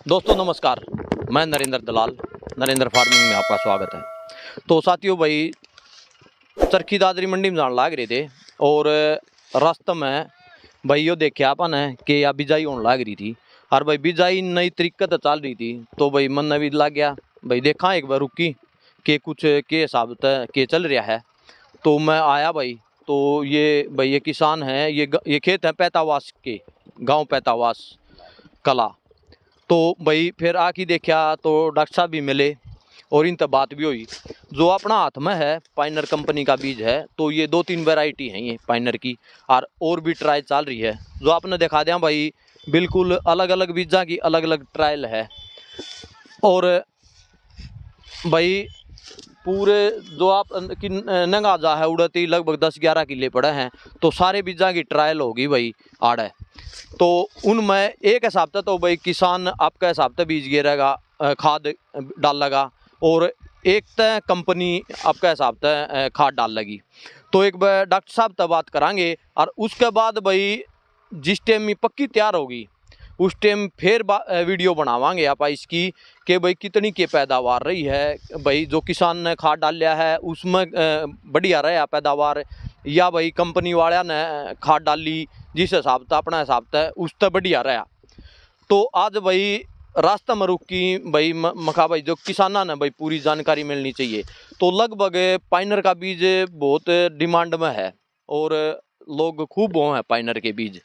दोस्तों नमस्कार, मैं नरेंद्र दलाल, नरेंद्र फार्मिंग में आपका स्वागत है। तो साथियों भाई चरखी दादरी मंडी में जान लाग रहे थे और रास्ते में भाई यो देखे अपन है कि या बिजाई होने लाग रही थी और भाई बिजाई नई तरीके से चल रही थी। तो भाई मन भी लग गया, भाई देखा एक बार रुकी कि कुछ के हिसाब से के चल रहा है। तो मैं आया भाई, तो ये किसान है, ये खेत है पैतावास के, गाँव पैतावास कला। तो भाई फिर आके देखा तो डॉक्टर साहब भी मिले और इनसे बात भी हुई। जो अपना हाथ में है पाइनर कंपनी का बीज है, तो ये 2-3 वैरायटी हैं ये पाइनर की, और भी ट्रायल चल रही है। जो आपने दिखा दिया भाई, बिल्कुल अलग अलग बीजा की अलग अलग ट्रायल है। और भाई पूरे जो आप की नंगाजा है उड़ती लगभग 10-11 किले पड़े हैं, तो सारे बीजा की ट्रायल होगी भाई आड़ है। तो उनमें एक हिसाब से तो भाई किसान आपका हिसाब से बीज गिरेगा, खाद डालेगा, और एक तो कंपनी आपका हिसाब से खाद डाल लगी। तो एक बार डॉक्टर साहब से बात करांगे और उसके बाद भाई जिस टाइम में पक्की तैयार होगी उस टाइम फिर वीडियो बनावांगे आप इसकी कि भाई कितनी की पैदावार रही है। भाई जो किसान ने खाद डाल लिया है उसमें बढ़िया रहा पैदावार, या भाई कंपनी वाले ने खाद डाल ली जिस हिसाब से अपना हिसाब से उस तक बढ़िया रहा। तो आज भाई रास्ता में रुक की भाई मखा भाई जो किसाना ने भाई पूरी जानकारी मिलनी चाहिए। तो लगभग पाइनर का बीज बहुत डिमांड में है और लोग खूब वो हैं पाइनर के बीज।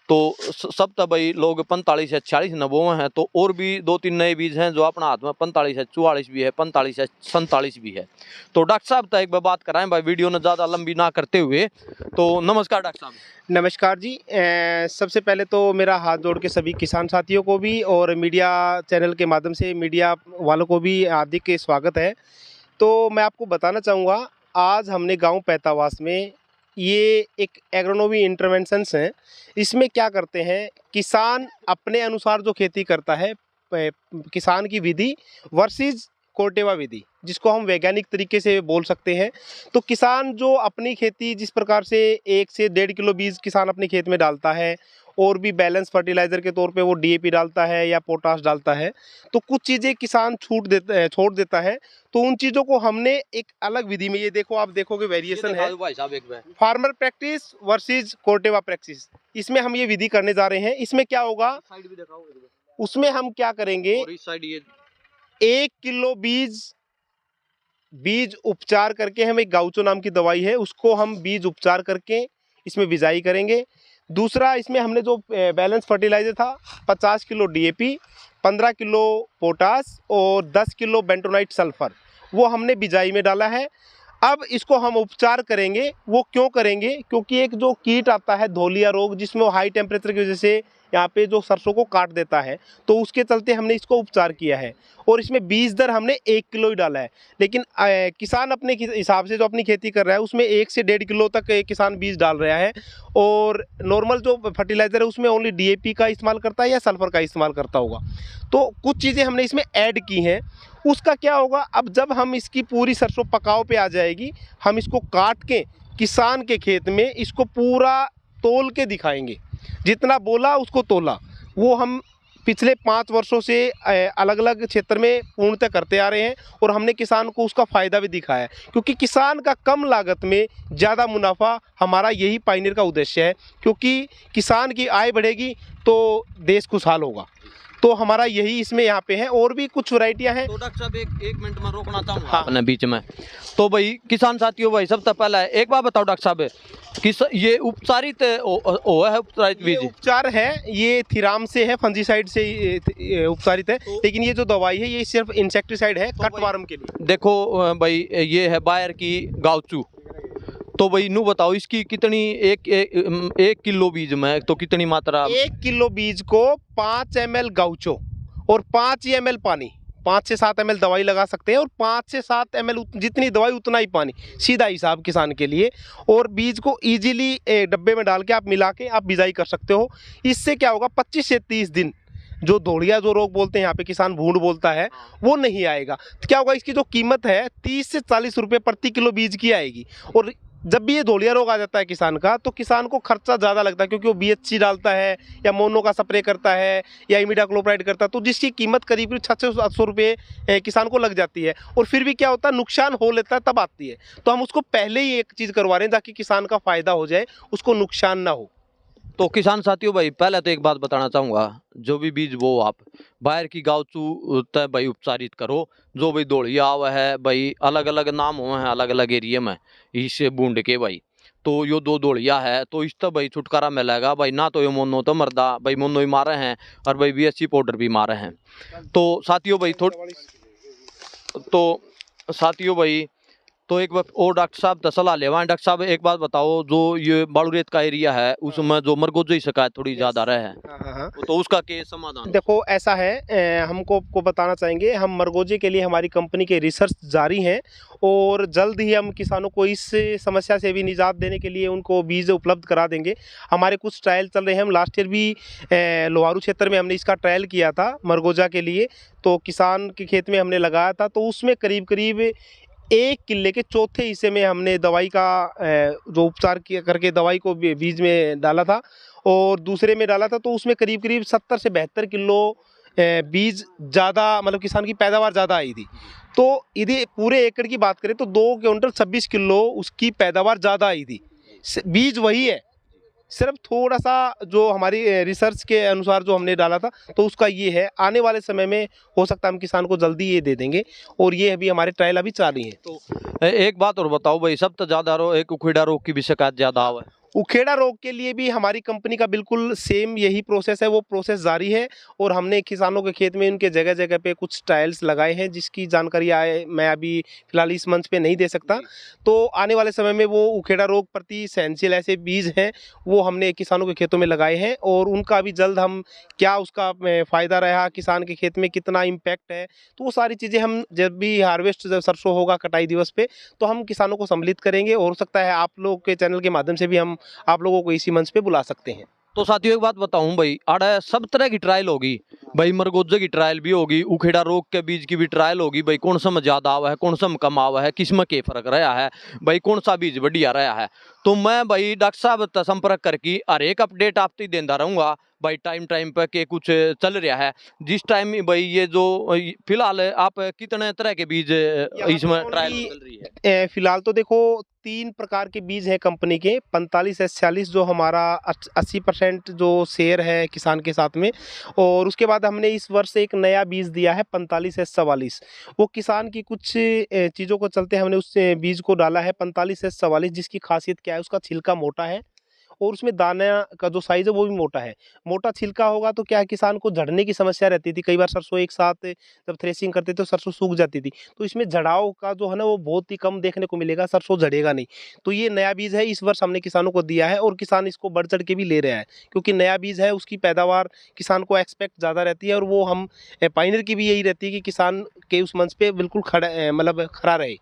तो सब तक भाई लोग 45 से 46 नबो हैं। तो और भी 2-3 नए बीज हैं जो अपना हाथ में 45 से 44 भी है, 45 से 47 भी है। तो डॉक्टर साहब तक एक बार बात कराएं भाई, वीडियो ने ज़्यादा लंबी ना करते हुए। तो नमस्कार डॉक्टर साहब। नमस्कार जी। सबसे पहले तो मेरा हाथ जोड़ के सभी किसान साथियों को भी और मीडिया चैनल के माध्यम से मीडिया वालों को भी हार्दिक स्वागत है। तो मैं आपको बताना चाहूँगा, आज हमने गांव पैतावास में ये एक एग्रोनॉमी इंटरवेंशंस हैं। इसमें क्या करते हैं, किसान अपने अनुसार जो खेती करता है, किसान की विधि वर्सेस कोर्टेवा विधि, जिसको हम वैज्ञानिक तरीके से बोल सकते हैं। तो किसान जो अपनी खेती जिस प्रकार से 1 से 1.5 किलो बीज किसान अपने खेत में डालता है, और भी बैलेंस फर्टिलाइज़र के तौर पे वो डीएपी डालता है या पोटाश डालता है, तो कुछ चीज़ें किसान छोड़ देता है। तो उन चीज़ों को हमने एक अलग विधि में, ये देखो आप देखोगे वेरिएशन है, farmer practice versus Corteva practice, इसमें हम ये विधि करने जा रहे हैं। इसमें क्या होगा, उसमें हम क्या करेंगे, 1 किलो बीज उपचार करके, हम एक गाउचो नाम की दवाई है उसको हम बीज उपचार करके इसमें बिजाई करेंगे। दूसरा, इसमें हमने जो बैलेंस फर्टिलाइजर था 50 किलो डीएपी, 15 किलो पोटास और 10 किलो बेंटोनाइट सल्फर, वो हमने बिजाई में डाला है। अब इसको हम उपचार करेंगे। वो क्यों करेंगे, क्योंकि एक जो कीट आता है धोलिया रोग, जिसमें वो हाई टेम्परेचर की वजह से यहाँ पे जो सरसों को काट देता है, तो उसके चलते हमने इसको उपचार किया है। और इसमें बीज दर हमने 1 किलो ही डाला है। लेकिन किसान अपने हिसाब से जो अपनी खेती कर रहा है उसमें 1 से 1.5 किलो तक किसान बीज डाल रहा है। और नॉर्मल जो फर्टिलाइज़र है उसमें ओनली डीएपी का इस्तेमाल करता है या सल्फर का इस्तेमाल करता होगा। तो कुछ चीज़ें हमने इसमें ऐड की हैं। उसका क्या होगा, अब जब हम इसकी पूरी सरसों पकाव पे आ जाएगी, हम इसको काट के किसान के खेत में इसको पूरा तोल के दिखाएंगे। जितना बोला उसको तोला, वो हम पिछले 5 वर्षों से अलग अलग क्षेत्र में पूर्णतः करते आ रहे हैं और हमने किसान को उसका फ़ायदा भी दिखाया है। क्योंकि किसान का कम लागत में ज़्यादा मुनाफा, हमारा यही पायनियर का उद्देश्य है। क्योंकि किसान की आय बढ़ेगी तो देश खुशहाल होगा। तो हमारा यही इसमें यहाँ पे है। और भी कुछ वैरायटियाँ हैं। तो डॉक्टर साहब एक मिनट में रोकना चाहूँगा अपने बीच में। तो भाई किसान साथियों, भाई सबसे पहले एक बात बताओ डॉक्टर साहब, ये उपचारित है उपचारित बीज? उपचार है, ये थिराम से है, फंजीसाइड से उपचारित है। लेकिन ये जो दवाई है ये सिर्फ इंसेक्टिसाइड है, कटवार्म के लिए। देखो भाई ये है बायर की गाउचू। तो भाई नू बताओ इसकी कितनी, एक किलो बीज में तो कितनी मात्रा? 1 किलो बीज को 5 ml गाउचो और 5 ml पानी, 5 से 7 ml दवाई लगा सकते हैं और 5 से 7 ml जितनी दवाई उतना ही पानी, सीधा हिसाब किसान के लिए। और बीज को इजीली डब्बे में डाल के आप मिला के आप बिजाई कर सकते हो। इससे क्या होगा, 25 से 30 दिन जो धोलिया जो रोग बोलते हैं यहाँ पे किसान भूंड बोलता है, वो नहीं आएगा। तो क्या होगा, इसकी जो कीमत है 30 से 40 रुपये प्रति किलो बीज की आएगी। और जब भी ये धोलिया रोग आ जाता है किसान का, तो किसान को खर्चा ज़्यादा लगता है, क्योंकि वो BHC डालता है या मोनो का स्प्रे करता है या इमिडाक्लोप्राइड करता है, तो जिसकी कीमत करीब करीब 600-700 रुपये किसान को लग जाती है। और फिर भी क्या होता है, नुकसान हो लेता है तब आती है। तो हम उसको पहले ही एक चीज़ करवा रहे हैं ताकि किसान का फ़ायदा हो जाए, उसको नुकसान ना हो। तो किसान साथियों भाई, पहले तो एक बात बताना चाहूँगा, जो भी बीज बो आप बाहर की गाँव तय भाई उपचारित करो। जो भाई दौड़िया आवा है भाई, अलग अलग नाम हुए हैं अलग अलग एरिया में इस बूंद के भाई। तो यो दो दौड़िया है तो इस भाई छुटकारा मिलेगा भाई, ना तो ये मोनो तो मर्दा भाई, मोनो ही मारे हैं और भाई BSC पाउडर भी मारे हैं। तो साथियों भाई साथियों भाई, तो एक बार और डॉक्टर साहब तो सलाह लेवा। डॉक्टर साहब एक बात बताओ, जो ये बालू रेत का एरिया है उसमें जो मरगोजो की शिकायत थोड़ी ज्यादा रहे है, हाँ। तो उसका क्या समाधान? देखो ऐसा है, हमको आपको बताना चाहेंगे, हम मरगोजे के लिए हमारी कंपनी के रिसर्च जारी हैं और जल्द ही हम किसानों को इस समस्या से भी निजात देने के लिए उनको बीज उपलब्ध करा देंगे। हमारे कुछ ट्रायल चल रहे हैं। हम लास्ट ईयर भी लोहारू क्षेत्र में हमने इसका ट्रायल किया था मरगोजा के लिए, तो किसान के खेत में हमने लगाया था। तो उसमें करीब करीब 1 किले के चौथे हिस्से में हमने दवाई का जो उपचार किया करके दवाई को बीज में डाला था और दूसरे में डाला था, तो उसमें करीब करीब 70 से 72 किलो बीज ज़्यादा, मतलब किसान की पैदावार ज़्यादा आई थी। तो यदि पूरे एकड़ की बात करें तो 2 क्विंटल 26 किलो उसकी पैदावार ज़्यादा आई थी। बीज वही है, सिर्फ थोड़ा सा जो हमारी रिसर्च के अनुसार जो हमने डाला था, तो उसका ये है। आने वाले समय में हो सकता है हम किसान को जल्दी ये दे देंगे और ये अभी हमारे ट्रायल अभी जारी हैं। तो एक बात और बताओ भाई, सब तो ज्यादा एक उखेड़ा रोग की भी शिकायत ज्यादा आवा है। उखेड़ा रोग के लिए भी हमारी कंपनी का बिल्कुल सेम यही प्रोसेस है, वो प्रोसेस जारी है और हमने किसानों के खेत में उनके जगह जगह पे कुछ ट्रायल्स लगाए हैं, जिसकी जानकारी मैं अभी फिलहाल इस मंच पे नहीं दे सकता। तो आने वाले समय में वो उखेड़ा रोग प्रति सहनशील ऐसे बीज हैं, वो हमने किसानों के खेतों में लगाए हैं और उनका भी जल्द हम क्या उसका फ़ायदा रहा, किसान के खेत में कितना इम्पैक्ट है, तो वो सारी चीज़ें हम जब भी हार्वेस्ट, जब सरसों होगा कटाई दिवस पे, तो हम किसानों को सम्मिलित करेंगे और हो सकता है आप लोग के चैनल के माध्यम से भी हम आप लोगों को इसी मंच पे बुला सकते हैं। तो साथियों एक बात बताऊं भाई, आड़ा सब तरह की ट्रायल होगी भाई, मरगोजे की ट्रायल भी होगी, उखेड़ा रोग के बीज की भी ट्रायल होगी भाई, कौन सा में ज्यादा आवा है, कौन सा में कम आवा है, किस में के फर्क रहा है भाई, कौन सा बीज बढ़िया रहा है। तो मैं भाई डॉक्टर साहब से संपर्क करके हर एक अपडेट आपकी देता रहूंगा भाई, टाइम टाइम पे के कुछ चल रहा है। जिस टाइम भाई ये जो फिलहाल आप कितने तरह के बीज इसमें ट्रायल चल रही है? फिलहाल तो देखो 3 प्रकार के बीज हैं कंपनी के। 45S46 जो हमारा 80% जो शेयर है किसान के साथ में, और उसके बाद हमने इस वर्ष एक नया बीज दिया है 45S44। वो किसान की कुछ चीज़ों को चलते हमने उस बीज को डाला है 45S44, जिसकी खासियत क्या है, उसका छिलका मोटा है और उसमें दाना का जो साइज़ है वो भी मोटा है। मोटा छिलका होगा तो क्या है, किसान को झड़ने की समस्या रहती थी। कई बार सरसों एक साथ जब थ्रेसिंग करते थे तो सरसों सूख जाती थी, तो इसमें झड़ाव का जो है ना वो बहुत ही कम देखने को मिलेगा, सरसों झड़ेगा नहीं। तो ये नया बीज है, इस वर्ष हमने किसानों को दिया है और किसान इसको बढ़ चढ़ के भी ले रहा है, क्योंकि नया बीज है, उसकी पैदावार किसान को एक्सपेक्ट ज़्यादा रहती है और वो हम पायनियर की भी यही रहती है कि किसान के उस मंच पे बिल्कुल खड़ा, मतलब खड़ा रहे।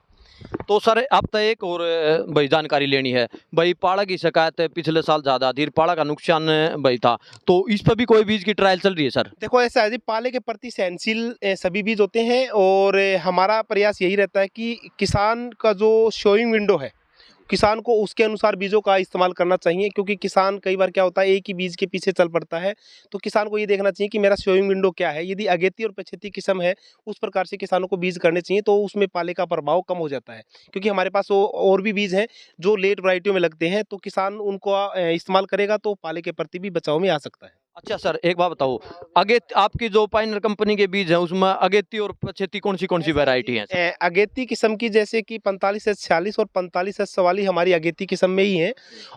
तो सर अब तो एक और भाई जानकारी लेनी है भाई, पाड़ा की शिकायत पिछले साल ज्यादा थी, पाड़ा का नुकसान भाई था, तो इस पर भी कोई बीज की ट्रायल चल रही है सर? देखो ऐसा है जी, पाले के प्रति सहनशील सभी बीज होते हैं और हमारा प्रयास यही रहता है कि किसान का जो शोइंग विंडो है, किसान को उसके अनुसार बीजों का इस्तेमाल करना चाहिए, क्योंकि किसान कई बार क्या होता है एक ही बीज के पीछे चल पड़ता है। तो किसान को ये देखना चाहिए कि मेरा शोइंग विंडो क्या है। यदि अगेती और पछेती किस्म है, उस प्रकार से किसानों को बीज करने चाहिए, तो उसमें पाले का प्रभाव कम हो जाता है। क्योंकि हमारे पास और भी बीज हैं जो लेट वैरायटियों में लगते हैं, तो किसान उनको इस्तेमाल करेगा तो पाले के प्रति भी बचाव में आ सकता है। अच्छा सर एक बात बताओ, आपकी जो पायनियर कंपनी के बीज है उसमें अगेती और पछेती कौन सी वैरायटी है? अगेती किस्म की जैसे कि 45S46 और 45S44 हमारी अगेती किस्म में ही है,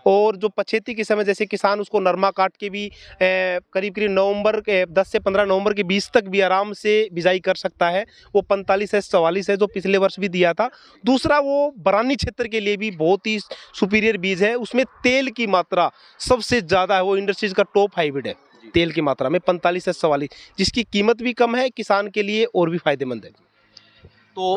और जो पछेती किस्म है जैसे किसान उसको नरमा काट के भी करीब करीब नवंबर के 10 से 15 नवंबर के बीच तक भी आराम से बिजाई कर सकता है, वो 45S44 है जो पिछले वर्ष भी दिया था। दूसरा वो बरानी क्षेत्र के लिए भी बहुत ही सुपीरियर बीज है, उसमें तेल की मात्रा सबसे ज़्यादा है, वो इंडस्ट्रीज का टॉप हाइब्रिड है तेल की मात्रा में 45S44, जिसकी कीमत भी कम है, किसान के लिए और भी फायदेमंद है। तो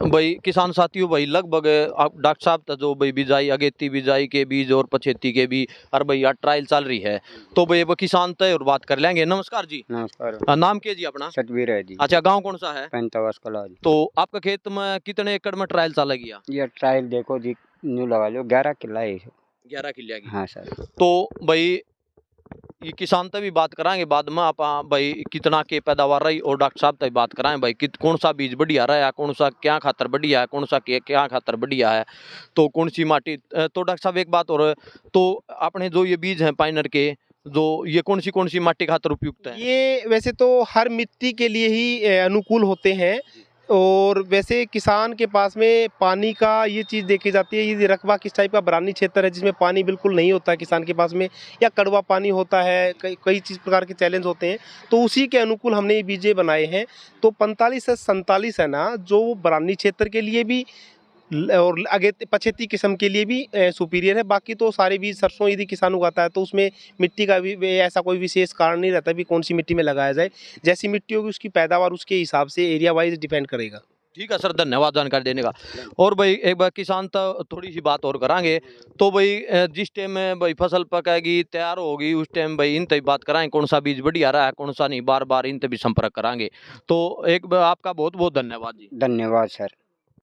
भाई किसान साथियों भाई, लगभग आप डॉक्टर साहब तो जो भाई बिजाई अगेती बिजाई के बीज और पछेती के भी और भाई यार ट्रायल चल रही है, तो भाई वो किसान तय और बात कर लेंगे। नमस्कार जी। नमस्कार। नाम क्या जी अपना? सतवीर है जी। अच्छा, गांव कौन सा है? पैंतावस कला जी। तो आपका खेत में कितने एकड़ में ट्रायल चला गया? ये ट्रायल देखो जी, न्यू लगा लो 11 किला है। 11 किले की। हाँ सर। तो भाई ये किसान तक भी बात कराएंगे बाद में आप भाई कितना के पैदावार रही, और डॉक्टर साहब तक बात कराएं भाई कौन सा बीज बढ़िया रहा है, कौन सा क्या खातर बढ़िया है, कौन सा क्या खातर बढ़िया है, तो कौन सी माटी। तो डॉक्टर साहब एक बात और, तो आपने जो ये बीज हैं पाइनर के, जो ये कौन सी माटी खातर उपयुक्त है? ये वैसे तो हर मिट्टी के लिए ही अनुकूल होते हैं, और वैसे किसान के पास में पानी का ये चीज़ देखी जाती है, ये रकबा किस टाइप का बरानी क्षेत्र है जिसमें पानी बिल्कुल नहीं होता है किसान के पास में, या कड़वा पानी होता है, कई चीज़ प्रकार के चैलेंज होते हैं, तो उसी के अनुकूल हमने ये बीजे बनाए हैं। तो 45 से 47 है ना, जो बरानी क्षेत्र के लिए भी और आगे 75 किस्म के लिए भी सुपीरियर है। बाकी तो सारे बीज सरसों यदि किसान उगाता है तो उसमें मिट्टी का भी ऐसा कोई विशेष कारण नहीं रहता भी कौन सी मिट्टी में लगाया जाए, जैसी मिट्टी होगी उसकी पैदावार उसके हिसाब से एरिया वाइज डिपेंड करेगा। ठीक है सर, धन्यवाद जानकारी देने का। और भाई एक बार किसान तो थोड़ी सी बात और करांगे, तो भाई जिस टाइम में भाई फसल पकेगी तैयार होगी उस टाइम भाई इन तक बात कराएं कौन सा बीज बढ़िया रहा है कौन सा नहीं, बार बार इन तक भी संपर्क करांगे। तो एक बार आपका बहुत बहुत धन्यवाद जी। धन्यवाद सर।